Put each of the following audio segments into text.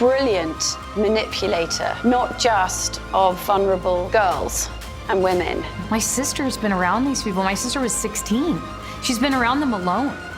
Brilliant manipulator, not just of vulnerable girls and women. My sister's been around these people. My sister was 16. She's been around them alone.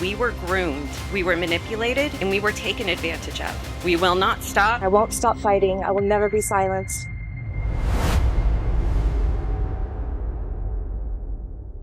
We were groomed, we were manipulated, and we were taken advantage of. We will not stop. I won't stop fighting. I will never be silenced.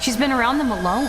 She's been around them alone.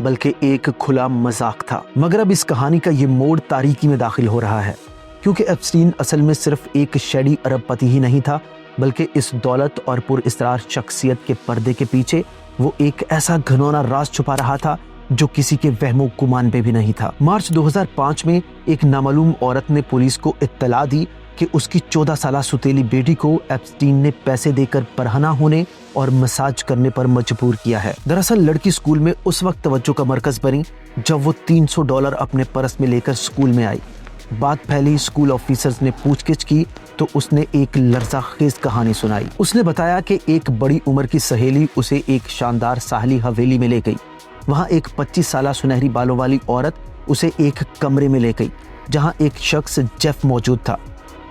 بلکہ ایک کھلا مذاق تھا۔ مگر اب اس کہانی کا یہ موڑ تاریکی میں داخل ہو رہا ہے، کیونکہ ایپسٹین اصل میں صرف ایک شیڈی ارب پتی ہی نہیں تھا، بلکہ اس دولت اور پر اسرار شخصیت کے پردے کے پیچھے وہ ایک ایسا گھنونا راز چھپا رہا تھا جو کسی کے وہم و گمان پہ بھی نہیں تھا۔ مارچ 2005 میں ایک نامعلوم عورت نے پولیس کو اطلاع دی کہ اس کی 14 سالہ سوتیلی بیٹی کو ایپسٹین نے پیسے دے کر پرہنا ہونے اور مساج کرنے پر مجبور کیا ہے۔ دراصل لڑکی اسکول میں اس وقت توجہ کا مرکز بنی جب وہ $300 اپنے پرس میں لے کر اسکول میں آئی۔ بات پھیلی، اسکول آفیسرز نے پوچھ گچھ کی تو اس نے ایک لرزہ خیز کہانی سنائی۔ اس نے بتایا کہ ایک بڑی عمر کی سہیلی اسے ایک شاندار ساحلی حویلی میں لے گئی۔ وہاں ایک 25 سالہ سنہری بالوں والی عورت اسے ایک کمرے میں لے گئی جہاں ایک شخص جیف موجود تھا،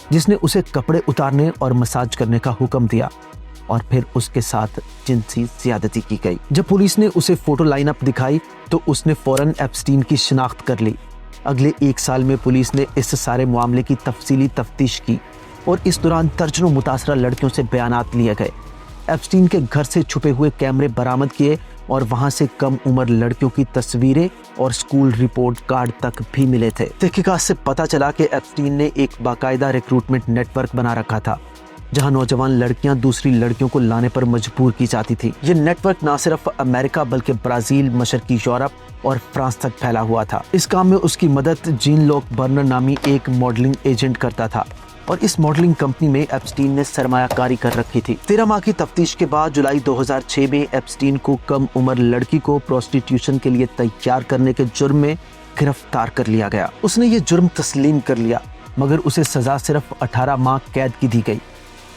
جس نے اسے کپڑے اتارنے اور مساج کرنے کا حکم دیا اور پھر اس کے ساتھ جنسی زیادتی کی گئی۔ جب پولیس نے اسے فوٹو لائن اپ دکھائی تو اس نے فوراً ایپسٹین کی شناخت کر لی۔ اگلے 1 سال میں پولیس نے اس سارے معاملے کی تفصیلی تفتیش کی اور اس دوران درجنوں متاثرہ لڑکیوں سے بیانات لیے گئے۔ ایپسٹین کے گھر سے چھپے ہوئے کیمرے برآمد کیے اور وہاں سے کم عمر لڑکیوں کی تصویریں اور اسکول رپورٹ کارڈ تک بھی ملے تھے۔ تحقیقات سے پتہ چلا کہ ایپسٹین نے ایک باقاعدہ ریکروٹمنٹ نیٹ ورک بنا رکھا تھا جہاں نوجوان لڑکیاں دوسری لڑکیوں کو لانے پر مجبور کی جاتی تھی۔ یہ نیٹ ورک نہ صرف امریکہ بلکہ برازیل، مشرقی یورپ اور فرانس تک پھیلا ہوا تھا۔ اس کام میں اس کی مدد جین لوک برنر نامی ایک ماڈلنگ ایجنٹ کرتا تھا اور اس ماڈلنگ کمپنی میں ایپسٹین نے سرمایہ کاری کر رکھی تھی۔ 13 ماہ کی تفتیش کے بعد جولائی 2006 میں ایپسٹین کو کم عمر لڑکی کو پروسٹیٹیوشن کے لیے تیار کرنے کے جرم میں گرفتار کر لیا گیا۔ اس نے یہ جرم تسلیم کر لیا مگر اسے سزا صرف 18 ماہ قید کی دی گئی،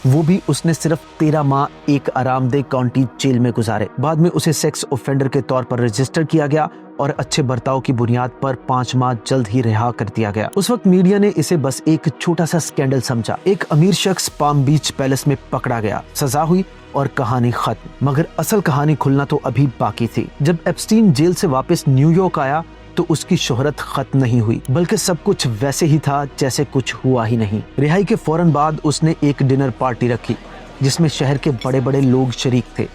وہ بھی اس نے صرف 13 ماہ ایک آرام دہ کاؤنٹی جیل میں گزارے۔ بعد میں اسے سیکس اوفینڈر کے طور پر رجسٹر کیا گیا اور اچھے برتاؤ کی بنیاد پر 5 ماہ جلد ہی رہا کر دیا گیا۔ اس وقت میڈیا نے اسے بس ایک چھوٹا سا سکینڈل سمجھا۔ ایک امیر شخص پام بیچ پیلس میں پکڑا گیا، سزا ہوئی اور کہانی ختم۔ مگر اصل کہانی کھلنا تو ابھی باقی تھی۔ جب ایپسٹین جیل سے واپس نیو یارک آیا تو اس کی شہرت ختم نہیں ہوئی بلکہ سب کچھ ویسے ہی تھا جیسے کچھ ہوا ہی نہیں۔ رہائی کے فوراً بعد اس نے ایک ڈنر پارٹی رکھی جس میں شہر کے بڑے بڑے لوگ شریک تھے۔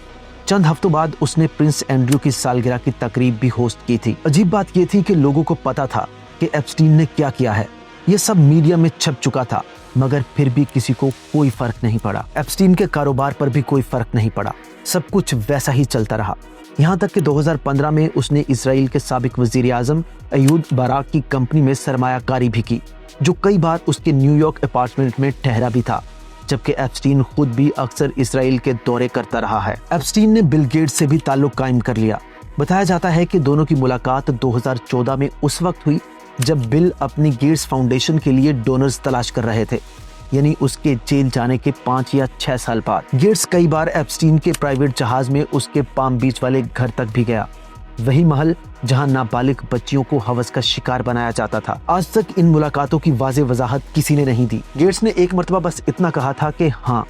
چند ہفتوں بعد اس نے پرنس اینڈریو کی سالگرہ کی تقریب بھی ہوسٹ کی تھی۔ عجیب بات یہ تھی کہ لوگوں کو پتا تھا کہ ایپسٹین نے کیا کیا ہے، یہ سب میڈیا میں چھپ چکا تھا مگر پھر بھی کسی کو کوئی فرق نہیں پڑا۔ ایپسٹین کے کاروبار پر بھی کوئی فرق نہیں پڑا، سب کچھ ویسا ہی چلتا رہا، یہاں تک کہ 2015 میں اس نے اسرائیل کے سابق وزیر اعظم ایہود باراک کی کمپنی میں سرمایہ کاری بھی کی جو کئی بار اس کے نیو یارک اپارٹمنٹ میں ٹھہرا بھی تھا، جبکہ ایپسٹین خود بھی اکثر اسرائیل کے دورے کرتا رہا ہے۔ ایپسٹین نے بل گیٹس سے بھی تعلق قائم کر لیا۔ بتایا جاتا ہے کہ دونوں کی ملاقات 2014 میں اس وقت ہوئی جب بل اپنی گیٹس فاؤنڈیشن کے لیے ڈونرز تلاش کر رہے تھے، یعنی اس کے جیل جانے کے 5 یا 6 سال بعد۔ گیٹس کئی بار ایپسٹین کے پرائیویٹ جہاز میں اس کے پام بیچ والے گھر تک بھی گیا، وہی محل جہاں نابالغ بچیوں کو ہوس کا شکار بنایا جاتا تھا۔ آج تک ان ملاقاتوں کی واضح وضاحت کسی نے نہیں دی۔ گیٹس نے ایک مرتبہ بس اتنا کہا تھا کہ ہاں،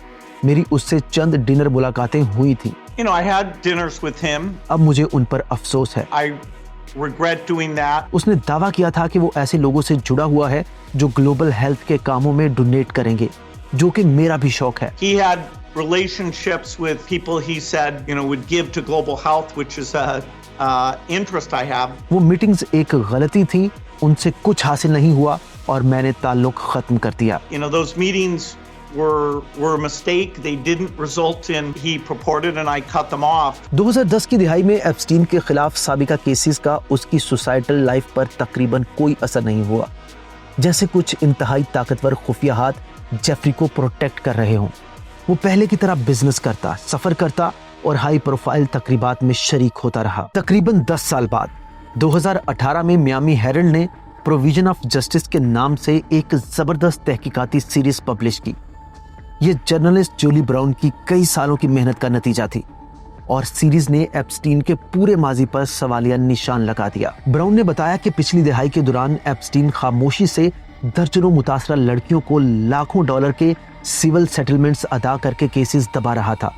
میری اس سے چند ڈنر ملاقاتیں ہوئی تھیں۔ I had dinners with him. اب مجھے ان پر افسوس ہے۔ I regret doing that. اس نے دعویٰ کیا تھا کہ وہ ایسے لوگوں سے جڑا ہوا ہے جو گلوبل ہیلتھ کے کاموں میں ڈونیٹ کریں گے، جو کہ میرا بھی شوق ہے۔ He had relationships with people he said, would give to global health, which is a interest I have. وہ میٹنگز ایک غلطی تھی، ان سے کچھ حاصل نہیں ہوا اور میں نے تعلق ختم کر دیا۔ Those meetings were a mistake. They didn't result in he purported and I cut them off. 2010 کی دہائی میں ایپسٹین کے خلاف سابقہ کیسز کا اس کی سوسائٹل لائف پر تقریباً کوئی اثر نہیں ہوا، جیسے کچھ انتہائی طاقتور خفیہ ہاتھ جیفری کو پروٹیکٹ کر رہے ہوں۔ وہ پہلے کی طرح بزنس کرتا، سفر کرتا اور ہائی پروفائل تقریبات میں شریک ہوتا رہا۔ تقریباً 10 سال بعد 2018 میں میامی ہیرلڈ نے پروویژن آف جسٹس کے نام سے ایک زبردست تحقیقاتی سیریز پبلش کی۔ یہ جرنلسٹ جولی براؤن کی کئی سالوں کی محنت کا نتیجہ تھی اور سیریز نے ایپسٹین کے پورے ماضی پر سوالیہ نشان لگا دیا۔ براؤن نے بتایا کہ پچھلی دہائی کے دوران ایپسٹین خاموشی سے درجنوں متاثرہ لڑکیوں کو لاکھوں ڈالر کے سول سیٹلمنٹس ادا کر کے کیسز دبا رہا تھا،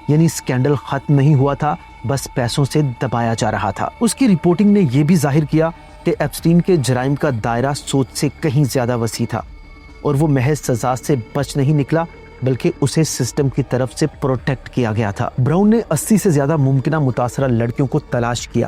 یعنی سکینڈل ختم نہیں ہوا تھا، بس پیسوں سے دبایا جا رہا تھا۔ اس کی رپورٹنگ نے یہ بھی ظاہر کیا کہ ایپسٹین کے جرائم کا دائرہ سوچ سے کہیں زیادہ وسیع تھا اور وہ محض سزا سے بچ نہیں نکلا بلکہ اسے سسٹم کی طرف سے پروٹیکٹ کیا گیا تھا۔ براؤن نے 80 سے زیادہ ممکنہ متاثرہ لڑکیوں کو تلاش کیا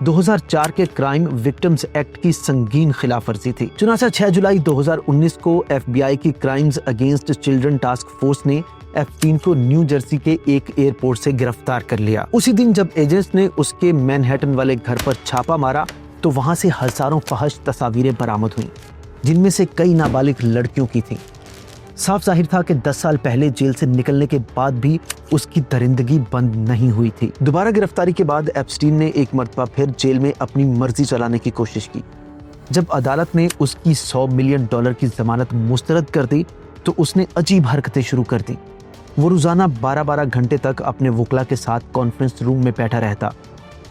2004 کے کرائم وکٹمز ایکٹ کی سنگین خلاف ورزی تھی۔ چنانچہ 6 جولائی 2019 کو FBI کی crimes against children task force نے ایپسٹین کو نیو جرسی کے ایک ایئرپورٹ سے گرفتار کر لیا۔ اسی دن جب ایجنٹس نے اس کے مینہٹن والے گھر پر چھاپا مارا تو وہاں سے ہزاروں فحش تصاویریں برآمد ہوئیں، جن میں سے کئی نابالغ لڑکیوں کی تھیں۔ صاف ظاہر تھا کہ 10 سال پہلے جیل سے نکلنے کے بعد بھی اس کی درندگی بند نہیں ہوئی تھی۔ دوبارہ گرفتاری کے بعد ایپسٹین نے ایک مرتبہ پھر جیل میں اپنی مرضی چلانے کی کوشش کی۔ جب عدالت نے اس کی $100 ملین کی ضمانت مسترد کر دی تو اس نے عجیب حرکتیں شروع کر دی۔ وہ روزانہ 12 گھنٹے تک اپنے وکلا کے ساتھ کانفرنس روم میں بیٹھا رہتا،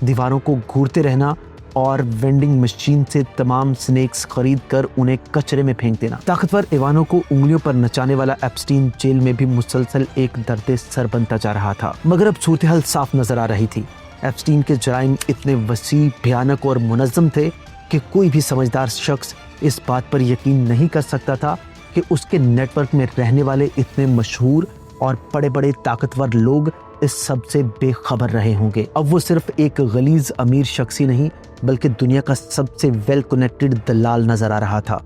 دیواروں کو گھورتے رہنا اور وینڈنگ مشین سے تمام سنیکس خرید کر انہیں کچرے میں پھینک دینا۔ طاقتور ایوانوں کو انگلیوں پر نچانے والا ایپسٹین جیل میں بھی مسلسل ایک درد سر بنتا جا رہا تھا، مگر اب صورتحال صاف نظر آ رہی تھی۔ ایپسٹین کے جرائم اتنے وسیع، بھیانک اور منظم تھے کہ کوئی بھی سمجھدار شخص اس بات پر یقین نہیں کر سکتا تھا کہ اس کے نیٹ ورک میں رہنے والے اتنے مشہور اور بڑے طاقتور لوگ اس سب سے بے خبر رہے ہوں گے۔ اب وہ صرف ایک غلیظ امیر شخص ہی نہیں بلکہ دنیا کا سب سے ویل کنیکٹڈ دلال نظر آ رہا تھا۔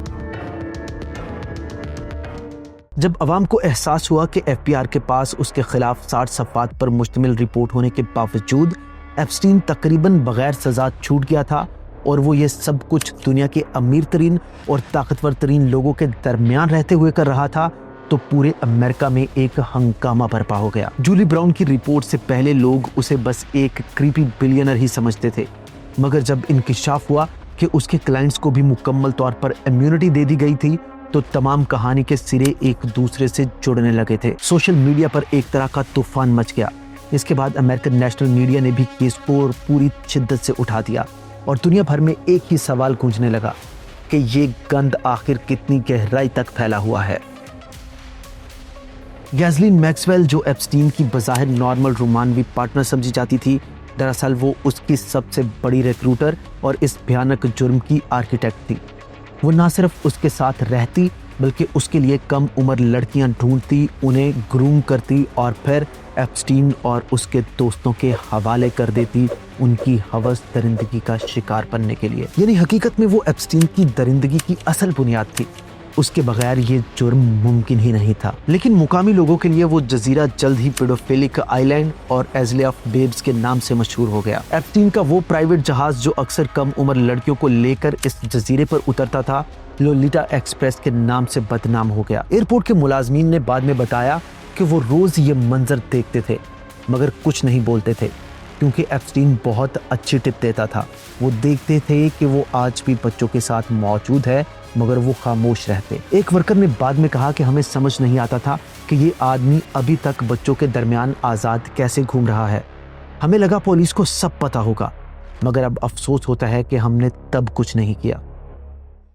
جب عوام کو احساس ہوا کہ FBI کے پاس اس کے خلاف 60 صفحات پر مشتمل رپورٹ ہونے کے باوجود ایپسٹین تقریباً بغیر سزا چھوٹ گیا تھا اور وہ یہ سب کچھ دنیا کے امیر ترین اور طاقتور ترین لوگوں کے درمیان رہتے ہوئے کر رہا تھا، تو پورے امریکہ میں ایک ہنگامہ برپا ہو گیا۔ جولی براؤن کی رپورٹ سے پہلے لوگ اسے بس ایک کریپی بلینئر ہی سمجھتے تھے، مگر جب انکشاف ہوا کہ اس کے کلائنٹس کو بھی مکمل طور پر امیونٹی دے دی گئی تھی تو تمام کہانی کے سرے ایک دوسرے سے جڑنے لگے تھے۔ سوشل میڈیا پر ایک طرح کا طوفان مچ گیا۔ اس کے بعد امریکن نیشنل میڈیا نے بھی کیس کو پوری شدت سے اٹھا دیا اور دنیا بھر میں ایک ہی سوال گونجنے لگا کہ یہ گند آخر کتنی گہرائی تک پھیلا ہوا ہے۔ گیزلین میکسویل، جو ایپسٹین کی بظاہر نارمل رومانوی پارٹنر سمجھی جاتی تھی، دراصل وہ اس کی سب سے بڑی ریکروٹر اور اس بھیانک جرم کی آرکیٹیکٹ تھی۔ وہ نہ صرف اس کے ساتھ رہتی بلکہ اس کے لیے کم عمر لڑکیاں ڈھونڈتی، انہیں گروم کرتی اور پھر ایپسٹین اور اس کے دوستوں کے حوالے کر دیتی ان کی ہوس درندگی کا شکار بننے کے لیے۔ یعنی حقیقت میں وہ ایپسٹین کی درندگی کی اصل بنیاد تھی۔ اس کے بغیر یہ جرم ممکن ہی نہیں تھا۔ لیکن مقامی لوگوں کے لیے وہ جزیرہ جلد ہی پیڈوفیلک آئی لینڈ اور ایزلے آف بیبز کے نام سے مشہور ہو گیا۔ ایپسٹین کا وہ پرائیویٹ جہاز جو اکثر کم عمر لڑکیوں کو لے کر اس جزیرے پر اترتا تھا، لولیٹا ایکسپریس کے نام سے بدنام ہو گیا۔ ایئرپورٹ کے ملازمین نے بعد میں بتایا کہ وہ روز یہ منظر دیکھتے تھے مگر کچھ نہیں بولتے تھے، کیونکہ ایپسٹین بہت اچھی ٹپ دیتا تھا۔ وہ دیکھتے تھے کہ وہ آج بھی بچوں کے ساتھ موجود ہے مگر وہ خاموش رہتے۔ ایک ورکر نے بعد میں کہا کہ ہمیں سمجھ نہیں آتا تھا کہ یہ آدمی ابھی تک بچوں کے درمیان آزاد کیسے گھوم رہا ہے۔ ہمیں لگا پولیس کو سب پتہ ہوگا، مگر اب افسوس ہوتا ہے کہ ہم نے تب کچھ نہیں کیا۔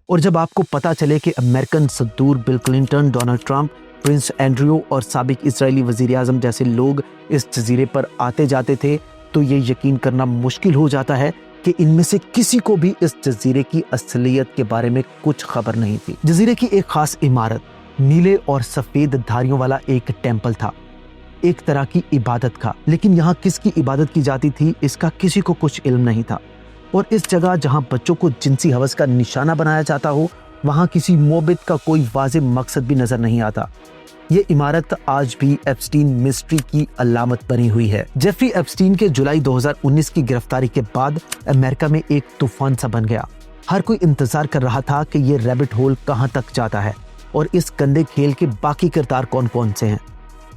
اور جب آپ کو پتہ چلے کہ امریکن صدور Bill Clinton, Donald Trump, prince Andrew اور سابق اسرائیلی وزیر اعظم جیسے لوگ اس جزیرے پر آتے جاتے تھے تو یہ یقین کرنا مشکل ہو جاتا ہے کہ ان میں سے کسی کو بھی اس جزیرے کی اصلیت کے بارے میں کچھ خبر نہیں تھی۔ جزیرے کی ایک خاص عمارت، نیلے اور سفید دھاریوں والا ایک ٹیمپل تھا، ایک طرح کی عبادت کا، لیکن یہاں کس کی عبادت کی جاتی تھی اس کا کسی کو کچھ علم نہیں تھا۔ اور اس جگہ جہاں بچوں کو جنسی ہوس کا نشانہ بنایا جاتا ہو، وہاں کسی موبد کا کوئی واضح مقصد بھی نظر نہیں آتا۔ یہ عمارت آج بھی ایپسٹین مسٹری کی علامت بنی ہوئی ہے۔ جیفری ایپسٹین کے جولائی 2019 کی گرفتاری کے بعد امریکہ میں ایک طوفان سا بن گیا۔ ہر کوئی انتظار کر رہا تھا کہ یہ ریبٹ ہول کہاں تک جاتا ہے اور اس گندے کھیل کے باقی کردار کون کون سے ہیں۔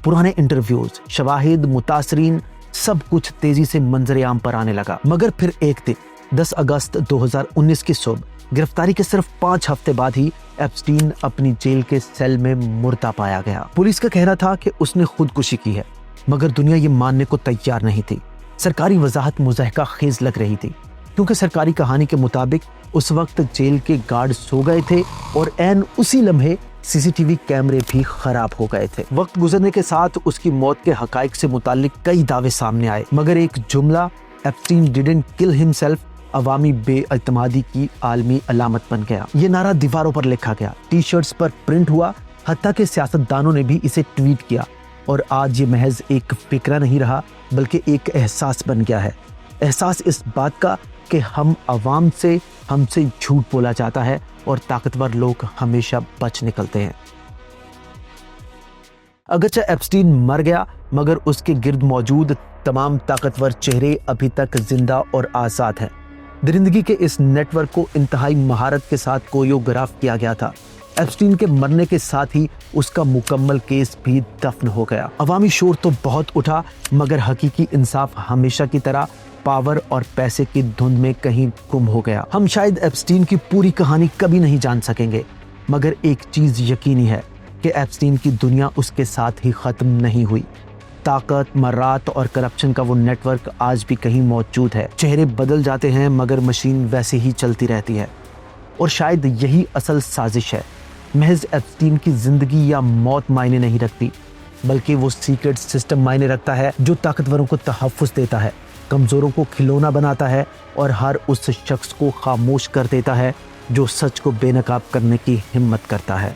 پرانے انٹرویوز، شواہد، متاثرین، سب کچھ تیزی سے منظر عام پر آنے لگا۔ مگر پھر ایک دن 10 اگست 2019 کی صبح، گرفتاری کے صرف 5 ہفتے بعد ہی ایپسٹین اپنی جیل کے سیل میں مردہ پایا گیا۔ پولیس کا کہنا تھا کہ اس نے خودکشی کی ہے، مگر دنیا یہ ماننے کو تیار نہیں تھی۔ سرکاری وضاحت مضحکہ خیز لگ رہی تھی، کیونکہ سرکاری کہانی کے مطابق اس وقت جیل کے گارڈ سو گئے تھے اور عین اسی لمحے CCTV کیمرے بھی خراب ہو گئے تھے۔ وقت گزرنے کے ساتھ اس کی موت کے حقائق سے متعلق کئی دعوے سامنے آئے، مگر ایک جملہ ایپسٹین ڈیڈنٹ کل ہمسیلف عوامی بے اعتمادی کی عالمی علامت بن گیا۔ یہ نعرہ دیواروں پر لکھا گیا، ٹی شرٹس پر پرنٹ ہوا، حتیٰ کہ سیاستدانوں نے بھی اسے ٹویٹ کیا، اور آج یہ محض ایک فکرہ نہیں رہا بلکہ ایک احساس بن گیا ہے۔ احساس اس بات کا کہ ہم عوام سے ہم سے جھوٹ بولا جاتا ہے اور طاقتور لوگ ہمیشہ بچ نکلتے ہیں۔ اگرچہ ایپسٹین مر گیا مگر اس کے گرد موجود تمام طاقتور چہرے ابھی تک زندہ اور آزاد ہیں۔ درندگی کے اس نیٹ ورک کو انتہائی مہارت کے ساتھ کوریوگراف کیا گیا تھا۔ ایپسٹین کے مرنے کے ساتھ ہی اس کا مکمل کیس بھی دفن ہو گیا۔ عوامی شور تو بہت اٹھا مگر حقیقی انصاف ہمیشہ کی طرح پاور اور پیسے کی دھند میں کہیں گم ہو گیا۔ ہم شاید ایپسٹین کی پوری کہانی کبھی نہیں جان سکیں گے مگر ایک چیز یقینی ہے کہ ایپسٹین کی دنیا اس کے ساتھ ہی ختم نہیں ہوئی۔ طاقت، مرات اور کرپشن کا وہ نیٹ ورک آج بھی کہیں موجود ہے۔ چہرے بدل جاتے ہیں مگر مشین ویسے ہی چلتی رہتی ہے، اور شاید یہی اصل سازش ہے۔ محض ایپسٹین کی زندگی یا موت معنی نہیں رکھتی بلکہ وہ سیکرٹ سسٹم معنی رکھتا ہے جو طاقتوروں کو تحفظ دیتا ہے، کمزوروں کو کھلونا بناتا ہے اور ہر اس شخص کو خاموش کر دیتا ہے جو سچ کو بے نقاب کرنے کی ہمت کرتا ہے۔